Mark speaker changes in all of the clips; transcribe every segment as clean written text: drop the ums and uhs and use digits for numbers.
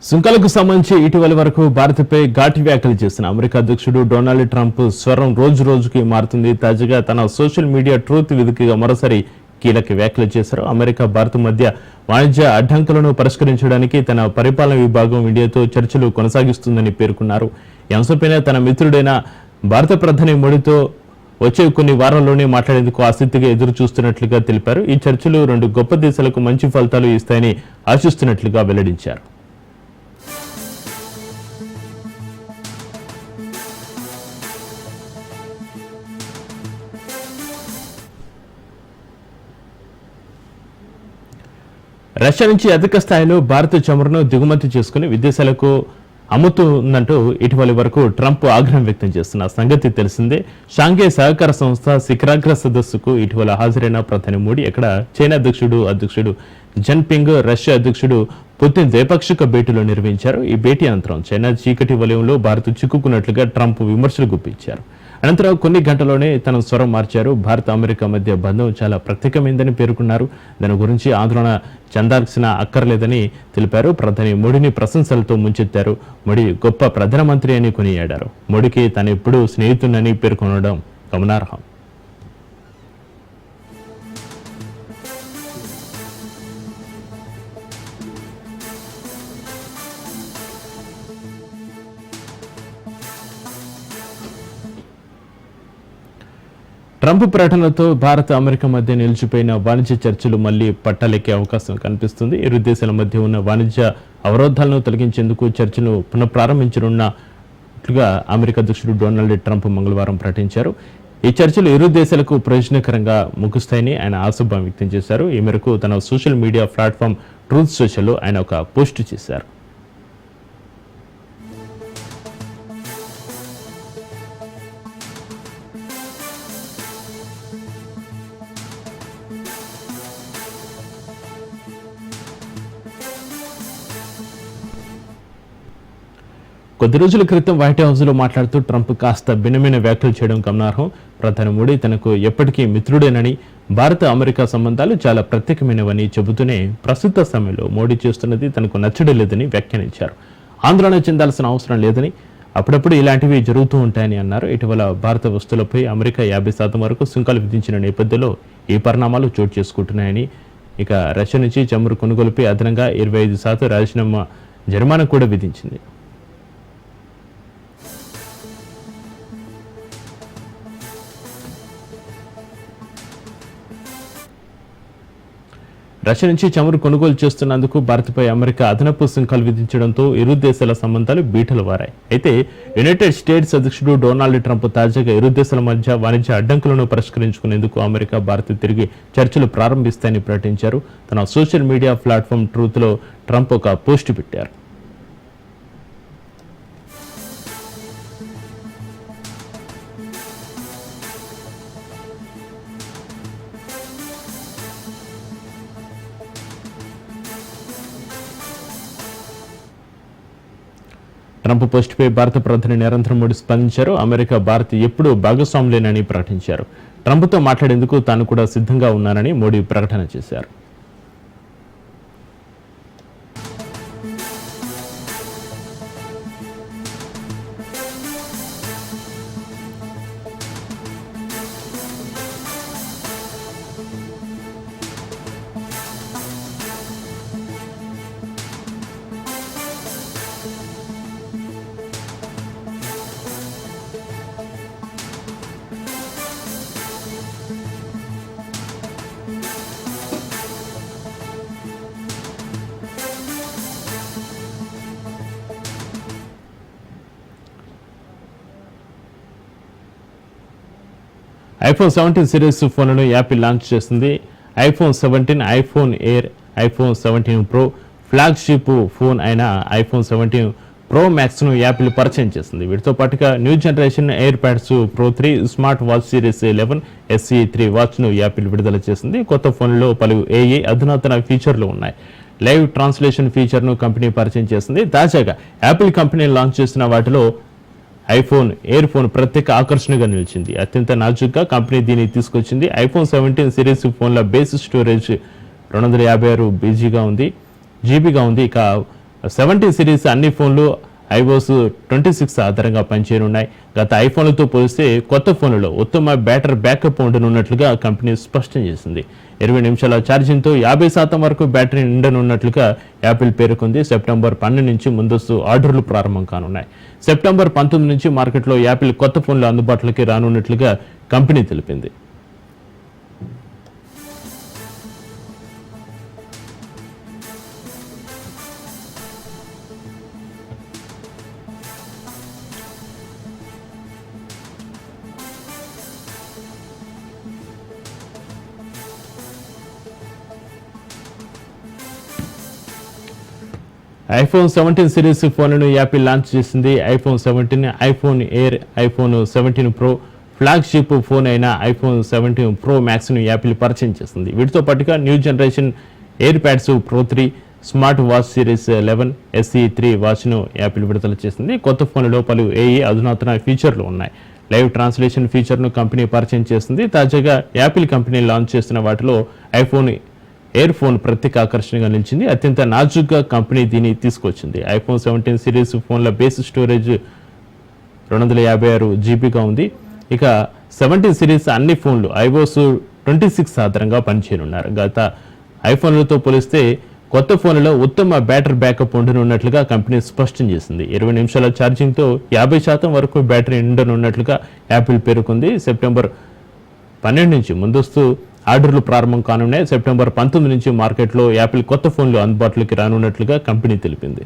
Speaker 1: సుంకాలకు సంబంధించి ఇటీవల వరకు భారత్పై ఘాటి వ్యాఖ్యలు చేసిన అమెరికా అధ్యక్షుడు డొనాల్డ్ ట్రంప్ స్వరం రోజు రోజుకి మారుతుంది. తాజాగా తన సోషల్ మీడియా ట్రూత్ వేదికగా మరోసారి కీలక వ్యాఖ్యలు చేశారు. అమెరికా భారత్ మధ్య వాణిజ్య అడ్డంకులను పరిష్కరించడానికి తన పరిపాలన విభాగం ఇండియాతో చర్చలు కొనసాగిస్తుందని పేర్కొన్నారు. ఈ అంశంపైన తన మిత్రుడైన భారత ప్రధాని మోడీతో వచ్చే కొన్ని వారాల్లోనే మాట్లాడేందుకు ఆసక్తిగా ఎదురు చూస్తున్నట్లుగా తెలిపారు. ఈ చర్చలు రెండు గొప్ప దేశాలకు మంచి ఫలితాలు ఇస్తాయని ఆశిస్తున్నట్లుగా వెల్లడించారు. రష్యా నుంచి అధిక స్థాయిలో భారత చమురును దిగుమతి చేసుకుని విదేశాలకు అమ్ముతుందంటూ ఇటీవలి వరకు ట్రంప్ ఆగ్రహం వ్యక్తం చేస్తున్న సంగతి తెలిసిందే. షాంఘై సహకార సంస్థ శిఖరాగ్ర సదస్సుకు ఇటీవల హాజరైన ప్రధాని మోడీ అక్కడ చైనా అధ్యక్షుడు జిన్పింగ్, రష్యా అధ్యక్షుడు పుతిన్ ద్వైపాక్షిక భేటీలో నిర్వహించారు. ఈ భేటీ అనంతరం చైనా చీకటి వలయంలో భారత్ చిక్కుకున్నట్లుగా ట్రంప్ విమర్శలు గుప్పించారు. అనంతరం కొన్ని గంటల్లోనే తన స్వరం మార్చారు. భారత్ అమెరికా మధ్య బంధం చాలా ప్రత్యేకమైందని పేర్కొన్నారు. దాని గురించి ఆందోళన చెందాల్సిన అక్కర్లేదని తెలిపారు. ప్రధాని మోడీని ప్రశంసలతో ముంచెత్తారు. మోడీ గొప్ప ప్రధానమంత్రి అని కొనియాడారు. మోడీకి తాను ఎప్పుడూ స్నేహితునని పేర్కొనడం గమనార్హం. ట్రంప్ ప్రకటనతో భారత్ అమెరికా మధ్య నిలిచిపోయిన వాణిజ్య చర్చలు మళ్లీ పట్టాలెక్కే అవకాశం కనిపిస్తుంది. ఇరు దేశాల మధ్య ఉన్న వాణిజ్య అవరోధాలను తొలగించేందుకు చర్చలు పునఃప్రారంభించనున్నట్లుగా అమెరికా అధ్యక్షుడు డొనాల్డ్ ట్రంప్ మంగళవారం ప్రకటించారు. ఈ చర్చలు ఇరు దేశాలకు ప్రయోజనకరంగా ముగుస్తాయని ఆయన ఆశాభావం వ్యక్తం చేశారు. ఈ మేరకు తన సోషల్ మీడియా ప్లాట్ఫామ్ ట్రూత్ సోషల్లో ఆయన ఒక పోస్ట్ చేశారు. కొద్ది రోజుల క్రితం వైట్ హౌస్ లో మాట్లాడుతూ ట్రంప్ కాస్త భిన్నమైన వ్యాఖ్యలు చేయడం గమనార్హం. ప్రధాని మోడీ తనకు ఎప్పటికీ మిత్రుడేనని, భారత అమెరికా సంబంధాలు చాలా ప్రత్యేకమైనవని చెబుతూనే ప్రస్తుత సమయంలో మోడీ చేస్తున్నది తనకు నచ్చడం లేదని వ్యాఖ్యానించారు. ఆందోళన చెందాల్సిన అవసరం లేదని, అప్పుడప్పుడు ఇలాంటివి జరుగుతూ ఉంటాయని అన్నారు. ఇటీవల భారత వస్తువులపై అమెరికా 50% వరకు సుంకాలు విధించిన నేపథ్యంలో ఈ పరిణామాలు చోటు చేసుకుంటున్నాయని, ఇక రష్యా నుంచి చమురు కొనుగోలుపై అదనంగా 25% జరిమానా కూడా విధించింది. రష్యా నుంచి చమురు కొనుగోలు చేస్తున్నందుకు భారత్పై అమెరికా అదనపు సుంకాలు విధించడంతో ఇరు దేశాల సంబంధాలు బీటలు వారాయి. అయితే యునైటెడ్ స్టేట్స్ అధ్యక్షుడు డొనాల్డ్ ట్రంప్ తాజాగా ఇరు దేశాల మధ్య వాణిజ్య అడ్డంకులను పరిష్కరించుకునేందుకు అమెరికా, భారత్ తిరిగి చర్చలు ప్రారంభిస్తాయని ప్రకటించారు. తన సోషల్ మీడియా ప్లాట్ఫామ్ ట్రూత్ లో ట్రంప్ ఒక పోస్ట్ పెట్టారు. ట్రంప్ పోస్టుపై భారత ప్రధాని నరేంద్ర మోడీ స్పందించారు. అమెరికా, భారత్ ఎప్పుడూ భాగస్వాములేనని ప్రకటించారు. ట్రంప్తో మాట్లాడేందుకు తాను కూడా సిద్ధంగా ఉన్నానని మోడీ ప్రకటన చేశారు. ఐఫోన్ 17 సిరీస్ ఫోన్లను యాపిల్ లాంచ్ చేస్తుంది. IPhone 17, iPhone Air, iPhone 17 Pro, flagship phone అయిన ఐఫోన్ 17 ప్రో మ్యాక్స్ను యాపిల్ పరిచయం చేస్తుంది. వీటితో పాటుగా new generation AirPods Pro 3, smart watch series 11 SE 3 వాచ్ను యాపిల్ విడుదల చేసింది. కొత్త ఫోన్లో పలు AI అధునాతన ఫీచర్లు ఉన్నాయి. లైవ్ ట్రాన్స్లేషన్ ఫీచర్ను కంపెనీ పరిచయం చేసింది. తాజాగా యాపిల్ కంపెనీ లాంచ్ చేసిన వాటిలో ఐఫోన్ ఎయిర్ ఫోన్ ప్రత్యేక ఆకర్షణగా నిలిచింది. అత్యంత నాజుగ్గా కంపెనీ దీన్ని తీసుకొచ్చింది. ఐఫోన్ 17 సిరీస్ ఫోన్ల బేస్ స్టోరేజ్ 256 జీబీగా ఉంది. ఇక 17 సిరీస్ అన్ని ఫోన్లు iOS 26 ఆధారంగా పనిచేయనున్నాయి. గత ఐఫోన్లతో పోలిస్తే కొత్త ఫోన్లలో ఉత్తమ బ్యాటరీ బ్యాకప్ ఉండనున్నట్లుగా కంపెనీ స్పష్టం చేసింది. 20 నిమిషాల ఛార్జింగ్తో 50% వరకు బ్యాటరీ నిండనున్నట్లుగా యాపిల్ పేర్కొంది. సెప్టెంబర్ 12 నుంచి ముందస్తు ఆర్డర్లు ప్రారంభం కానున్నాయి. సెప్టెంబర్ 19 నుంచి మార్కెట్లో యాపిల్ కొత్త ఫోన్లు అందుబాటులోకి రానున్నట్లుగా కంపెనీ తెలిపింది. ఐఫోన్ 17 సిరీస్ ఫోన్లను యాపిల్ లాంచ్ చేసింది. IPhone 17, iPhone Air, iPhone 17 Pro, flagship phone అయిన ఐఫోన్ 17 ప్రో మ్యాక్స్ను యాపిల్ పరిచయం చేసింది. వీటితో పాటుగా new generation AirPods Pro 3, smart watch series 11 SE 3 వాచ్ను యాపిల్ విడుదల చేసింది. కొత్త ఫోన్లలో పలు AI అధునాతన ఫీచర్లు ఉన్నాయి. లైవ్ ట్రాన్స్లేషన్ ఫీచర్ను కంపెనీ పరిచయం చేసింది. తాజాగా యాపిల్ కంపెనీ లాంచ్ చేసిన వాటిలో ఐఫోన్ ఎయిర్ ఫోన్ ప్రత్యేక ఆకర్షణగా నిలిచింది. అత్యంత నాజుగ్గా కంపెనీ దీన్ని తీసుకొచ్చింది. ఐఫోన్ 17 సిరీస్ ఫోన్ల బేస్ స్టోరేజ్ 256 జీబీగా ఉంది. ఇక 17 సిరీస్ అన్ని ఫోన్లు iOS 26 ఆధారంగా పనిచేయనున్నారు. గత ఐఫోన్లతో పోలిస్తే కొత్త ఫోన్లలో ఉత్తమ బ్యాటరీ బ్యాకప్ ఉండనున్నట్లుగా కంపెనీ స్పష్టం చేసింది. 20 నిమిషాల ఛార్జింగ్తో 50% వరకు బ్యాటరీ నిండనున్నట్లుగా యాపిల్ పేర్కొంది. సెప్టెంబర్ 12 నుంచి ముందస్తు ఆర్డర్లు ప్రారంభం కానున్నాయి. సెప్టెంబర్ 19 నుంచి మార్కెట్లో యాపిల్ కొత్త ఫోన్లు అందుబాటులోకి రానున్నట్లుగా కంపెనీ తెలిపింది.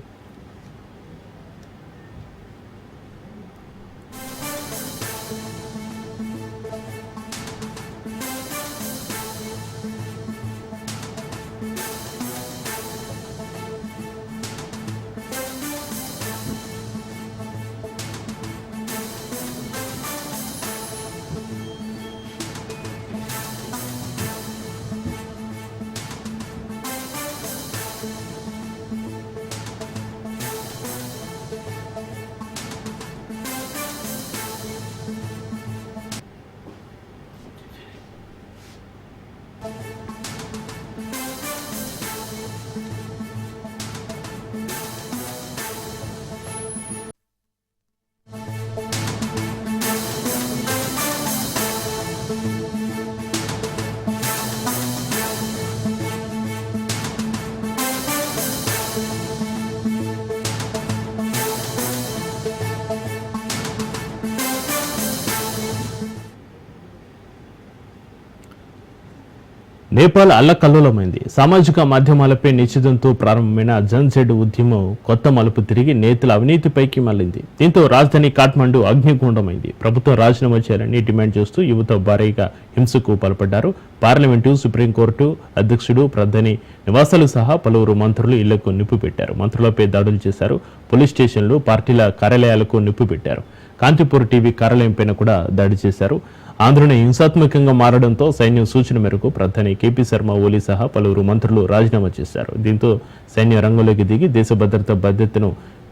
Speaker 1: నేపాల్ అల్లకల్లోలమైంది. సామాజిక మాధ్యమాలపై నిషేధంతో ప్రారంభమైన జన్ జెడ్ ఉద్యమం కొత్త మలుపు తిరిగి నేతల అవినీతిపైకి మళ్లింది. దీంతో రాజధాని కాఠ్మండు అగ్నిగుండమైంది. ప్రభుత్వం రాజీనామా చేయాలని డిమాండ్ చేస్తూ యువత భారీగా హింసకు పాల్పడ్డారు. పార్లమెంటు, సుప్రీంకోర్టు అధ్యక్షుడు, ప్రధాని నివాసాలు సహా పలువురు మంత్రులు ఇళ్లకు నిప్పు పెట్టారు. మంత్రులపై దాడులు చేశారు. పోలీస్ స్టేషన్లు, పార్టీల కార్యాలయాలకు నిప్పు పెట్టారు. కాంతిపూర్ టీవీ కార్యాలయంపైన కూడా దాడి చేశారు. ఆందోళన హింసాత్మకంగా మారడంతో సైన్యం సూచన మేరకు ప్రధాని KP శర్మ ఓలీ సహా పలువురు మంత్రులు రాజీనామా చేశారు. దీంతో సైన్యం రంగంలోకి దిగి దేశ భద్రత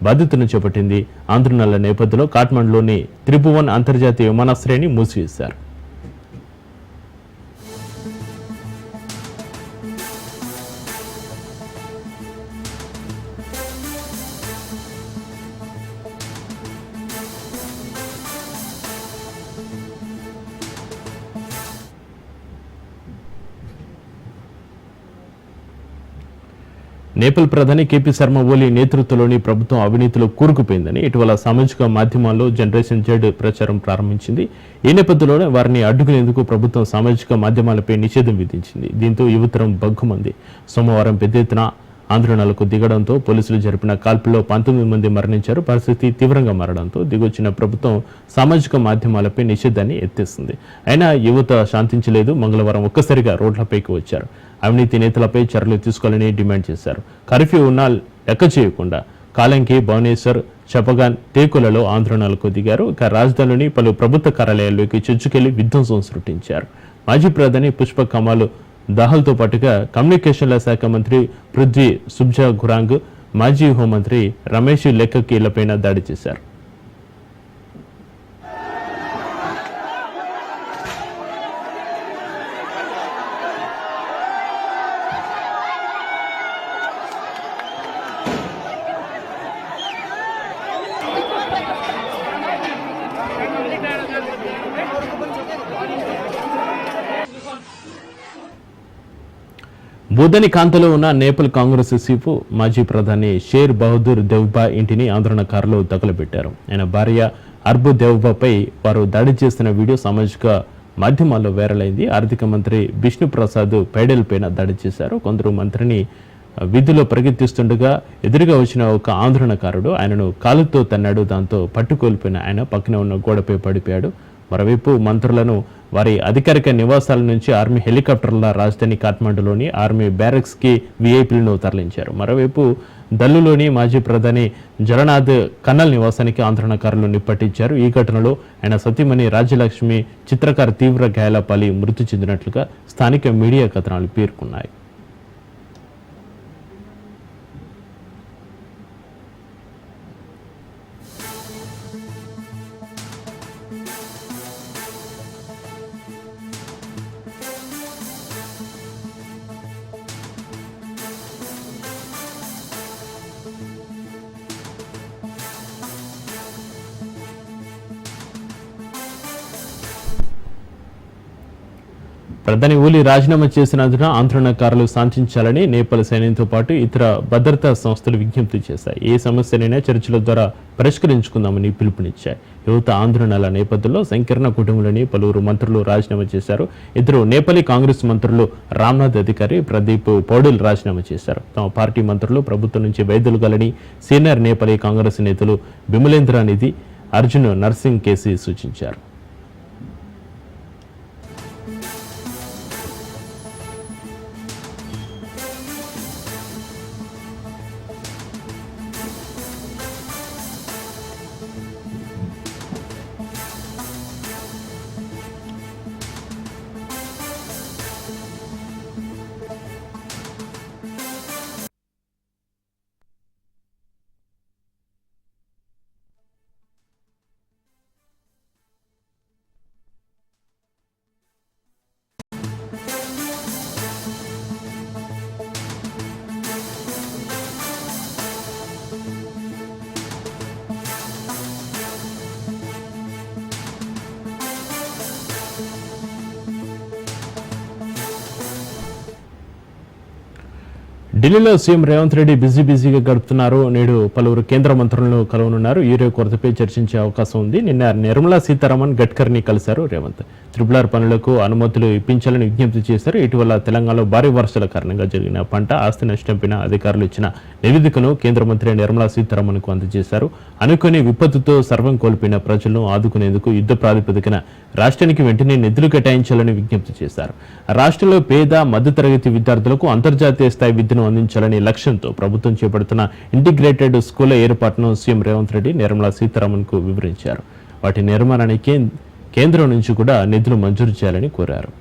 Speaker 1: బాధ్యతను చేపట్టింది. ఆందోళనల నేపథ్యంలో కాఠ్మండులోని త్రిభువన్ అంతర్జాతీయ విమానాశ్రయాన్ని మూసివేశారు. నేపాల్ ప్రధాని KP శర్మ ఓలీ నేతృత్వంలోని ప్రభుత్వం అవినీతిలో కూరుకుపోయిందని ఇటీవల సామాజిక మాధ్యమాల్లో జనరేషన్ జెడ్ ప్రచారం ప్రారంభించింది. ఈ నేపథ్యంలోనే వారిని అడ్డుకునేందుకు ప్రభుత్వం సామాజిక మాధ్యమాలపై నిషేధం విధించింది. దీంతో యువతరం బగ్గుమంది. సోమవారం పెద్ద ఎత్తున ఆందోళనలకు దిగడంతో పోలీసులు జరిపిన కాల్పుల్లో 19 మంది మరణించారు. పరిస్థితి తీవ్రంగా మారడంతో దిగొచ్చిన ప్రభుత్వం సామాజిక మాధ్యమాలపై నిషేధాన్ని ఎత్తేస్తుంది. అయినా యువత శాంతించలేదు. మంగళవారం ఒక్కసారిగా రోడ్లపైకి వచ్చారు. అవినీతి నేతలపై చర్యలు తీసుకోవాలని డిమాండ్ చేశారు. కర్ఫ్యూ ఉన్నా లెక్క చేయకుండా కాలంకి, భువనేశ్వర్, చపగాన్, టేకులలో ఆందోళనలకు దిగారు. ఇక రాజధానిలోని పలు ప్రభుత్వ కార్యాలయాల్లోకి చొచ్చుకెళ్లి విధ్వంసం సృష్టించారు. మాజీ ప్రధాని పుష్ప కమాల్ దాహల్తో పాటుగా కమ్యూనికేషన్ల శాఖ మంత్రి పృథ్వీ సుబ్జా గురాంగ్, మాజీ హోంమంత్రి రమేష్ లెక్కకీలపైన దాడి చేశారు. బూదని కాంతలో ఉన్న నేపాల్ కాంగ్రెస్ చీఫ్ మాజీ ప్రధాని షేర్ బహదూర్ దేవ్బా ఇంటిని ఆందోళనకారులు తగలబెట్టారు. ఆయన భార్య అర్బు దేవ్బాపై వారు దాడి చేస్తున్న వీడియో సామాజిక మాధ్యమాల్లో వైరల్ అయింది. ఆర్థిక మంత్రి బిష్ణు ప్రసాద్ పైడల్ పైన దాడి చేశారు. కొందరు మంత్రిని వీధిలో పరిగెత్తిస్తుండగా ఎదురుగా వచ్చిన ఒక ఆందోళనకారుడు ఆయనను కాలుతో తన్నాడు. దాంతో పట్టుకోల్పోయిన ఆయన పక్కన ఉన్న గోడపై పడిపోయాడు. మరోవైపు మంత్రులను వారి అధికారిక నివాసాల నుంచి ఆర్మీ హెలికాప్టర్ల రాజధాని కాఠ్మండూలోని ఆర్మీ బ్యారక్స్కి వీఐపీలను తరలించారు. మరోవైపు దల్లులోని మాజీ ప్రధాని జగన్నాథ్ కన్నల్ నివాసానికి ఆందోళనకారులు నిప్పట్టించారు. ఈ ఘటనలో ఆయన సతీమణి రాజ్యలక్ష్మి చిత్రకారు తీవ్ర గాయాల పాలి మృతి చెందినట్లుగా స్థానిక మీడియా కథనాలు పేర్కొన్నాయి. ప్రధాని ఓలీ రాజీనామా చేసినందున ఆందోళనకారులు శాంతించాలని నేపాల్ సైన్యంతో పాటు ఇతర భద్రతా సంస్థలు విజ్ఞప్తి చేశాయి. ఏ సమస్యనైనా చర్చల ద్వారా పరిష్కరించుకుందామని పిలుపునిచ్చాయి. యువత ఆందోళనల నేపథ్యంలో సంకీర్ణ కుటుంబంలోని పలువురు మంత్రులు రాజీనామా చేశారు. ఇద్దరు నేపాలీ కాంగ్రెస్ మంత్రులు రామ్నాథ్ అధికారి, ప్రదీప్ పౌడెల్ రాజీనామా చేశారు. తమ పార్టీ మంత్రులు ప్రభుత్వం నుంచి వైదొలగాలని సీనియర్ నేపాలీ కాంగ్రెస్ నేతలు బిమలేంద్ర నిధి, అర్జున్ నర్సింగ్ కేసీ సూచించారు. ఢిల్లీలో సీఎం రేవంత్ రెడ్డి బిజీగా గడుపుతున్నారు. నేడు పలువురు కేంద్ర మంత్రులను కలవనున్నారు. యూరియా కొరతపై చర్చించే అవకాశం ఉంది. నిన్న నిర్మలా సీతారామన్ గడ్కర్ని కలిశారు రేవంత్. త్రిపుల్ పనులకు అనుమతులు ఇప్పించాలని విజ్ఞప్తి చేశారు. ఇటీవల తెలంగాణలో భారీ వర్షాల కారణంగా జరిగిన పంట ఆస్తి నష్టంపైన అధికారులు ఇచ్చిన నివేదికను కేంద్ర మంత్రి నిర్మలా సీతారామన్కు అందజేశారు. అనుకోని విపత్తుతో సర్వం కోల్పోయిన ప్రజలను ఆదుకునేందుకు యుద్ధ ప్రాతిపదికన రాష్ట్రానికి వెంటనే నిధులు కేటాయించాలని విజ్ఞప్తి చేశారు. రాష్ట్రంలో పేద మధ్యతరగతి విద్యార్థులకు అంతర్జాతీయ స్థాయి విద్యను అందించాలనే లక్ష్యంతో ప్రభుత్వం చేపడుతున్న ఇంటిగ్రేటెడ్ స్కూళ్ల ఏర్పాటును సీఎం రేవంత్ రెడ్డి నిర్మలా సీతారామన్కు వివరించారు. వాటి నిర్మాణానికి కేంద్రం నుంచి కూడా నిధులు మంజూరు చేయాలని కోరారు.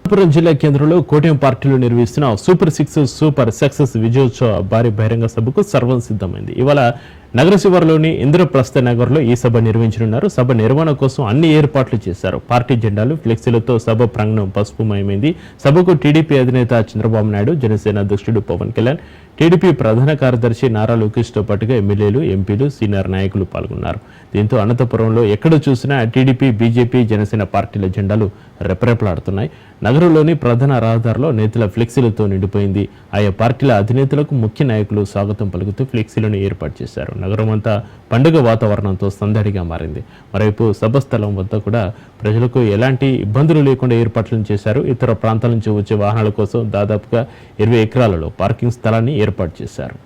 Speaker 1: అనంతపురం జిల్లా కేంద్రంలో కూటమి పార్టీలు నిర్వహిస్తున్న సూపర్ 6 సూపర్ సక్సెస్ విజయోత్సవ భారీ బహిరంగ సభకు సర్వం సిద్ధమైంది. ఇవాళ నగర శివారులోని ఇంద్రప్రస్థ నగర్లో ఈ సభ నిర్వహించనున్నారు. సభ నిర్వహణ కోసం అన్ని ఏర్పాట్లు చేశారు. పార్టీ జెండాలు, ఫ్లెక్సీలతో సభ ప్రాంగణం పసుపుమయమైంది. సభకు టీడీపీ అధినేత చంద్రబాబు నాయుడు, జనసేన అధ్యక్షుడు పవన్ కళ్యాణ్, టీడీపీ ప్రధాన కార్యదర్శి నారా లోకేష్తో పాటుగా ఎమ్మెల్యేలు, ఎంపీలు, సీనియర్ నాయకులు పాల్గొన్నారు. దీంతో అనంతపురంలో ఎక్కడ చూసినా టీడీపీ, బీజేపీ, జనసేన పార్టీల జెండాలు రెపరెపలాడుతున్నాయి. నగరంలోని ప్రధాన రహదారిలో నేతల ఫ్లెక్సీలతో నిండిపోయింది. ఆయా పార్టీల అధినేతలకు ముఖ్య నాయకులు స్వాగతం పలుకుతూ ఫ్లెక్సీలను ఏర్పాటు చేశారు. నగరం అంతా పండుగ వాతావరణంతో సందడిగా మారింది. మరోవైపు సభస్థలం వద్ద కూడా ప్రజలకు ఎలాంటి ఇబ్బందులు లేకుండా ఏర్పాట్లను చేశారు. ఇతర ప్రాంతాల నుంచి వచ్చే వాహనాల కోసం దాదాపుగా 20 ఎకరాలలో పార్కింగ్ స్థలాన్ని ఏర్పాటు చేశారు.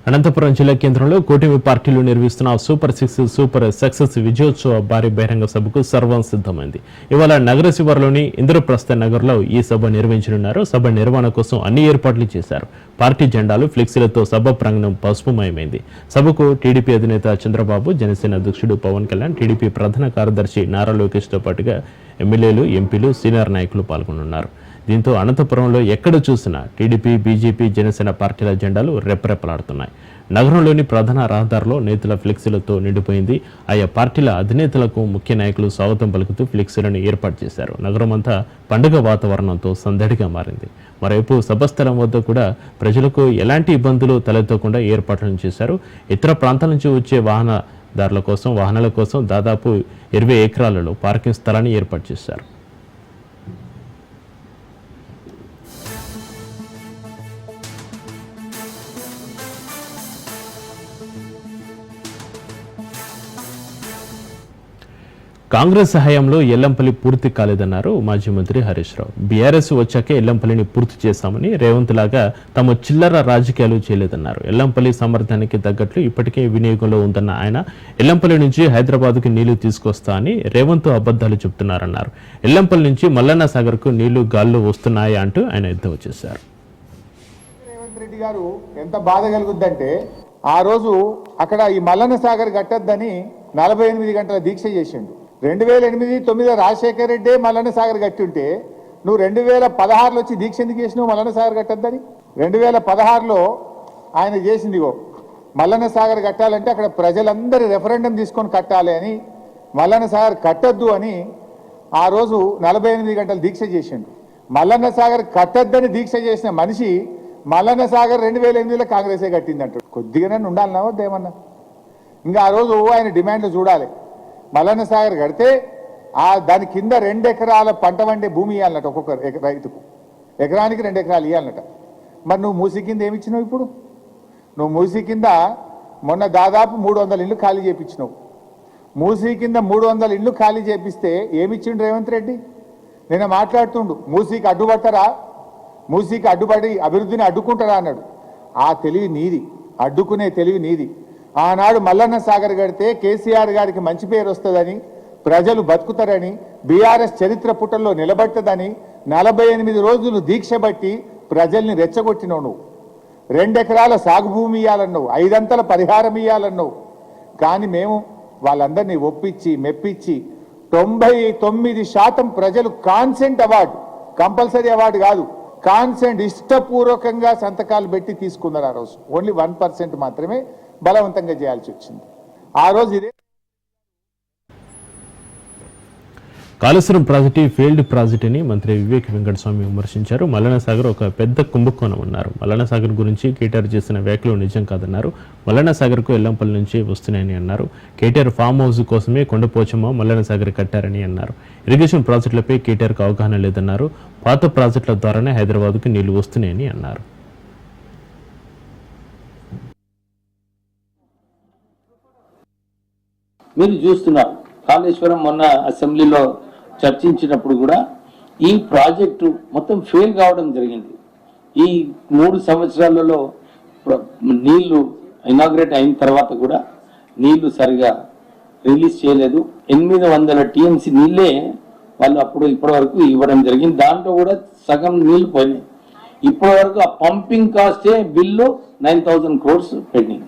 Speaker 1: అనంతపురం జిల్లా కేంద్రంలో కూటమి పార్టీలు నిర్వహిస్తున్న సూపర్ 6 సూపర్ సక్సెస్ విజయోత్సవ భారీ బహిరంగ సభకు సర్వం సిద్ధమైంది. ఇవాళ నగర శివారులోని ఇంద్రప్రస్థ నగర్లో ఈ సభ నిర్వహించనున్నారు. సభ నిర్వహణ కోసం అన్ని ఏర్పాట్లు చేశారు. పార్టీ జెండాలు, ఫ్లెక్సీలతో సభ ప్రాంగణం పసుపుమయమైంది. సభకు టీడీపీ అధినేత చంద్రబాబు, జనసేన అధ్యక్షుడు పవన్ కళ్యాణ్, టీడీపీ ప్రధాన కార్యదర్శి నారా లోకేష్తో పాటుగా ఎమ్మెల్యేలు, ఎంపీలు, సీనియర్ నాయకులు పాల్గొనున్నారు. దీంతో అనంతపురంలో ఎక్కడ చూసినా టీడీపీ, బీజేపీ, జనసేన పార్టీల జెండాలు రెప్పరెప్పలాడుతున్నాయి. నగరంలోని ప్రధాన రహదారిలో నేతల ఫ్లెక్సీలతో నిండిపోయింది. ఆయా పార్టీల అధినేతలకు ముఖ్య నాయకులు స్వాగతం పలుకుతూ ఫ్లెక్సీలను ఏర్పాటు చేశారు. నగరం అంతా పండుగ వాతావరణంతో సందడిగా మారింది. మరోవైపు సభస్థలం వద్ద కూడా ప్రజలకు ఎలాంటి ఇబ్బందులు తలెత్తకుండా ఏర్పాట్లను చేశారు. ఇతర ప్రాంతాల నుంచి వచ్చే వాహనాల కోసం దాదాపు 20 ఎకరాలలో పార్కింగ్ స్థలాన్ని ఏర్పాటు చేశారు. కాంగ్రెస్ హయాంలో ఎల్లంపల్లి పూర్తి కాలేదన్నారు మాజీ మంత్రి హరీష్ రావు. బీఆర్ఎస్ వచ్చాకే ఎల్లంపల్లిని పూర్తి చేశామని, రేవంత్ లాగా తమ చిల్లర రాజకీయాలు చేయలేదన్నారు. ఎల్లంపల్లి సామర్థ్యానికి తగ్గట్లు ఇప్పటికే వినియోగంలో ఉందన్న ఆయన ఎల్లంపల్లి నుంచి హైదరాబాద్కు నీళ్లు తీసుకొస్తా అని రేవంత్ అబద్ధాలు చెబుతున్నారన్నారు. ఎల్లంపల్లి నుంచి మల్లన్న సాగర్కు నీళ్లు గాల్లో వస్తున్నాయా అంటూ ఆయన ఎద్దేవా చేశారు.
Speaker 2: రేవంత్ రెడ్డి గారు ఎంత బాధ కలుగుద్దంటే, ఆ రోజు అక్కడ ఈ మల్లన్న సాగర్ కట్టద్దని 48 గంటల దీక్ష చేసిండు. 2008-9 రాజశేఖర రెడ్డి మల్లన్న సాగర్ కట్టి ఉంటే నువ్వు 2016లో వచ్చి దీక్ష ఎందుకు చేసినావు మల్లన్న సాగర్ కట్టద్దని? 2016లో ఆయన చేసిందిగో మల్లన్న సాగర్ కట్టాలంటే అక్కడ ప్రజలందరూ రెఫరెండం తీసుకొని కట్టాలి అని, మల్లన్న సాగర్ కట్టద్దు అని ఆ రోజు 48 గంటలు దీక్ష చేసిండు. మల్లన్న సాగర్ కట్టద్దని దీక్ష చేసిన మనిషి మల్లన్న సాగర్ 2008లో కాంగ్రెసే కట్టింది అంటాడు. కొద్దిగానే ఉండాలన్నా వద్దేమన్నా? ఇంకా ఆ రోజు ఆయన డిమాండ్లు చూడాలి. మల్లన్న సాగర్ కడితే దాని కింద 2 ఎకరాల పంట వండే భూమి ఇవ్వాలన్నట ఒక్కొక్క రైతుకు, ఎకరానికి 2 ఎకరాలు ఇవ్వాలన్నట. మరి నువ్వు మూసి కింద ఏమిచ్చినావు? ఇప్పుడు నువ్వు మూసి కింద మొన్న దాదాపు 300 ఇళ్ళు ఖాళీ చేయించినావు. మూసీ కింద 300 ఇళ్ళు ఖాళీ చేపిస్తే ఏమిచ్చిండు రేవంత్ రెడ్డి? నిన్న మాట్లాడుతుండు, మూసీకి అడ్డుపట్టరా, మూసీకి అడ్డుపడి అభివృద్ధిని అడ్డుకుంటారా అన్నాడు. ఆ తెలివి నీది, అడ్డుకునే తెలివి నీది. ఆనాడు మల్లన్న సాగర్ కడితే కేసీఆర్ గారికి మంచి పేరు వస్తుందని, ప్రజలు బతుకుతారని, బీఆర్ఎస్ చరిత్ర పుటల్లో నిలబడుతుందని 48 రోజులు దీక్ష బట్టి ప్రజల్ని రెచ్చగొట్టినావు. నువ్వు 2 ఎకరాల సాగు భూమి ఇవ్వాలన్నావు, 5 అంతల పరిహారం ఇవ్వాలన్నావు. కానీ మేము వాళ్ళందరినీ ఒప్పించి మెప్పించి 99% ప్రజలు కాన్సెంట్ అవార్డు, కంపల్సరీ అవార్డు కాదు, కాన్సెంట్ ఇష్టపూర్వకంగా సంతకాలు పెట్టి తీసుకున్నారు. ఆ రోజు ఓన్లీ 1% మాత్రమే బలవంతంగా చేయాల్సి వచ్చింది. ఆ రోజు ఇదే
Speaker 1: కాళేశ్వరం ప్రాజెక్టు ఫెయిల్డ్ ప్రాజెక్ట్ అని మంత్రి వివేక్ వెంకటస్వామి విమర్శించారు. మల్లన్న సాగర్ ఒక పెద్ద కుంభకోణం అన్నారు. మల్లన్న సాగర్ గురించి కేటీఆర్ చేసిన వ్యాఖ్యలు నిజం కాదన్నారు. మల్లన్న సాగర్కు ఎల్లంపల్లి నుంచి వస్తున్నాయని అన్నారు. కేటీఆర్ ఫామ్ హౌస్ కోసమే కొండపోచమ్మ మల్లన్న సాగర్ కట్టారని అన్నారు. ఇరిగేషన్ ప్రాజెక్టులపై కేటీఆర్కు అవగాహన లేదన్నారు. పాత ప్రాజెక్టుల ద్వారానే హైదరాబాద్కు నీళ్లు వస్తున్నాయని అన్నారు.
Speaker 3: మీరు చూస్తున్నారు, కాళేశ్వరం మొన్న అసెంబ్లీలో చర్చించినప్పుడు కూడా ఈ ప్రాజెక్టు మొత్తం ఫెయిల్ కావడం జరిగింది. ఈ 3 సంవత్సరాలలో నీళ్లు ఇనాగ్రేట్ అయిన తర్వాత కూడా నీళ్లు సరిగా రిలీజ్ చేయలేదు. 800 టీఎంసీ నీళ్ళే వాళ్ళు అప్పుడు ఇప్పటి వరకు ఇవ్వడం జరిగింది. దాంట్లో కూడా సగం నీళ్లు పోయినాయి. ఇప్పటి వరకు ఆ పంపింగ్ కాస్టే బిల్లు 9,000 crores పెండింగ్.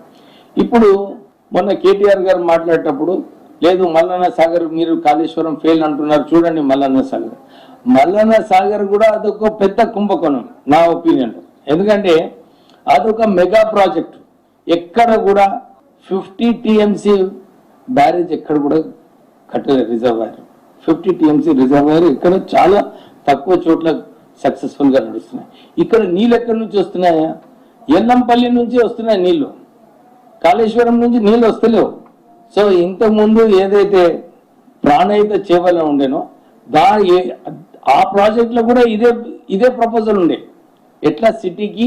Speaker 3: ఇప్పుడు మొన్న కేటీఆర్ గారు మాట్లాడేటప్పుడు లేదు మల్లన్న సాగర్ మీరు కాళేశ్వరం ఫెయిల్ అంటున్నారు, చూడండి మల్లన్న సాగర్. మల్లన్న సాగర్ కూడా అదొక పెద్ద కుంభకోణం నా ఒపీనియన్. ఎందుకంటే అదొక మెగా ప్రాజెక్ట్. ఎక్కడ కూడా 50 TMC బ్యారేజ్ ఎక్కడ కూడా కట్టలేదు. రిజర్వాయర్ 50 TMC రిజర్వాయర్ ఇక్కడ చాలా తక్కువ చోట్ల సక్సెస్ఫుల్ గా నడుస్తున్నాయి. ఇక్కడ నీళ్ళు ఎక్కడి నుంచి వస్తున్నాయా? ఎల్లంపల్లి నుంచి వస్తున్నాయి నీళ్లు, కాళేశ్వరం నుంచి నీళ్ళు వస్తలేవు. సో ఇంతకుముందు ఏదైతే ప్రాణహిత చేవల ఉండేనో ఆ ప్రాజెక్ట్ లో కూడా ఇదే ప్రపోజల్ ఉండే. ఎట్లా సిటీకి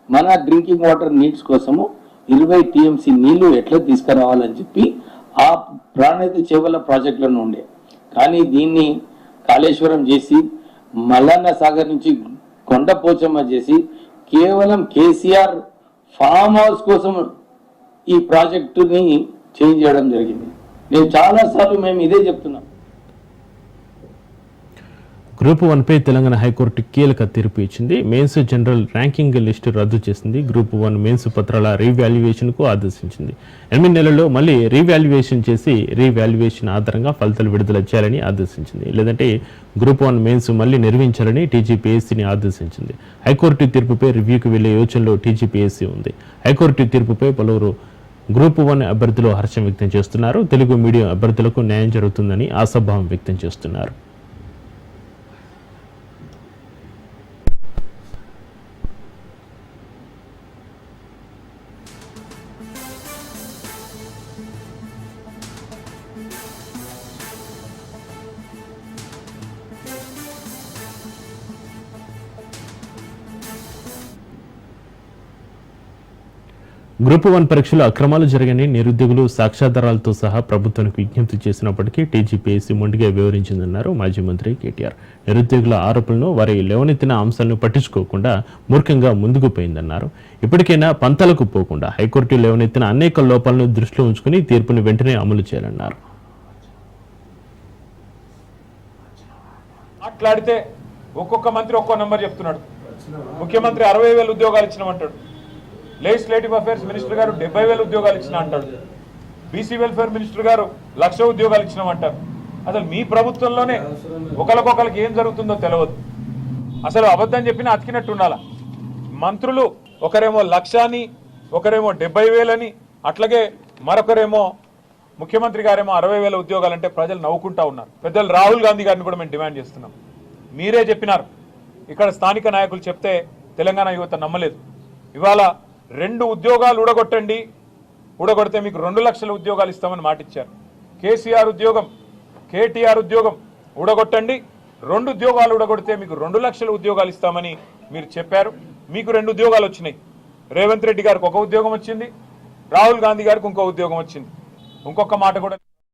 Speaker 3: మన డ్రింకింగ్ వాటర్ నీడ్స్ కోసము 20 TMC నీళ్లు ఎట్లా తీసుకురావాలని చెప్పి ఆ ప్రాణహిత చేవల ప్రాజెక్టులను ఉండే. కానీ దీన్ని కాళేశ్వరం చేసి మల్లన్న సాగర్ నుంచి కొండపోచమ్మ చేసి కేవలం కేసీఆర్ ఫామ్ హౌస్ కోసం ఈ ప్రాజెక్టుని చేంజ్ చేయడం జరిగింది. నేను చాలాసార్లు మేము ఇదే చెప్తున్నాం.
Speaker 1: గ్రూప్ 1పై తెలంగాణ హైకోర్టు కీలక తీర్పు ఇచ్చింది. మెయిన్స్ జనరల్ ర్యాంకింగ్ లిస్టు రద్దు చేసింది. గ్రూప్ 1 మెయిన్స్ పత్రాల రీవాల్యుయేషన్కు ఆదేశించింది. 8 నెలల్లో మళ్ళీ రీవాల్యుయేషన్ చేసి రీవాల్యుయేషన్ ఆధారంగా ఫలితాలు విడుదల చేయాలని ఆదేశించింది. లేదంటే గ్రూప్ 1 మెయిన్స్ మళ్ళీ నిర్వహించాలని టీజీపీఎస్సీని ఆదేశించింది. హైకోర్టు తీర్పుపై రివ్యూకి వెళ్లే యోచనలో టీజీపీఎస్సీ ఉంది. హైకోర్టు తీర్పుపై పలువురు గ్రూప్ 1 అభ్యర్థులు హర్షం వ్యక్తం చేస్తున్నారు. తెలుగు మీడియం అభ్యర్థులకు న్యాయం జరుగుతుందని ఆశాభావం వ్యక్తం చేస్తున్నారు. గ్రూప్ 1 పరీక్షలో అక్రమాలు జరిగాయని నిరుద్యోగులు సాక్ష్యాధారాలతో సహా ప్రభుత్వానికి విజ్ఞప్తి చేసినప్పటికీ టీజీపీఎస్సీ మొండిగా వివరించిందన్నారు మాజీ మంత్రి కేటీఆర్. నిరుద్యోగుల ఆరోపణలను వారి లేవనెత్తిన అంశాలను పట్టించుకోకుండా మూర్ఖంగా ముందుకు పోయిందన్నారు. ఇప్పటికైనా పంతాలకు పోకుండా హైకోర్టు లేవనెత్తిన అనేక లోపాలను దృష్టిలో ఉంచుకుని తీర్పును వెంటనే అమలు చేయాలన్నారు.
Speaker 4: మాట్లాడితే ఒక్కొక్క మంత్రి ఒక్కో నంబర్ చెప్తున్నాడు. ముఖ్యమంత్రి 60,000 ఉద్యోగాలు ఇచ్చినామంటాడు. లెజిస్లేటివ్ అఫైర్స్ మినిస్టర్ గారు 70,000 ఉద్యోగాలు ఇచ్చిన అంటాడు. బీసీ వెల్ఫేర్ మినిస్టర్ గారు 1,00,000 ఉద్యోగాలు ఇచ్చినామంటారు. అసలు మీ ప్రభుత్వంలోనే ఒకరికొకరికి ఏం జరుగుతుందో తెలియదు. అసలు అబద్ధం చెప్పినా అతికినట్టు ఉండాలా. మంత్రులు ఒకరేమో 1,00,000 అని, ఒకరేమో 70,000 అని, అట్లాగే మరొకరేమో ముఖ్యమంత్రి గారేమో 60,000 ఉద్యోగాలంటే ప్రజలు నవ్వుకుంటా ఉన్నారు. పెద్దలు రాహుల్ గాంధీ గారిని కూడా మేము డిమాండ్ చేస్తున్నాం. మీరే చెప్పినారు, ఇక్కడ స్థానిక నాయకులు చెప్తే తెలంగాణ యువత నమ్మలేదు. ఇవాళ 2 ఉద్యోగాలు ఊడగొడితే మీకు 2 లక్షల ఉద్యోగాలు ఇస్తామని మాటిచ్చారు. కేసీఆర్ ఉద్యోగం, కేటీఆర్ ఉద్యోగం ఊడగొట్టండి, 2 ఉద్యోగాలు ఊడగొడితే మీకు 2 లక్షల ఉద్యోగాలు ఇస్తామని మీరు చెప్పారు. మీకు 2 ఉద్యోగాలు వచ్చినాయి. రేవంత్ రెడ్డి గారికి 1 ఉద్యోగం వచ్చింది, రాహుల్ గాంధీ గారికి ఇంకో ఉద్యోగం వచ్చింది. ఇంకొక మాట కూడా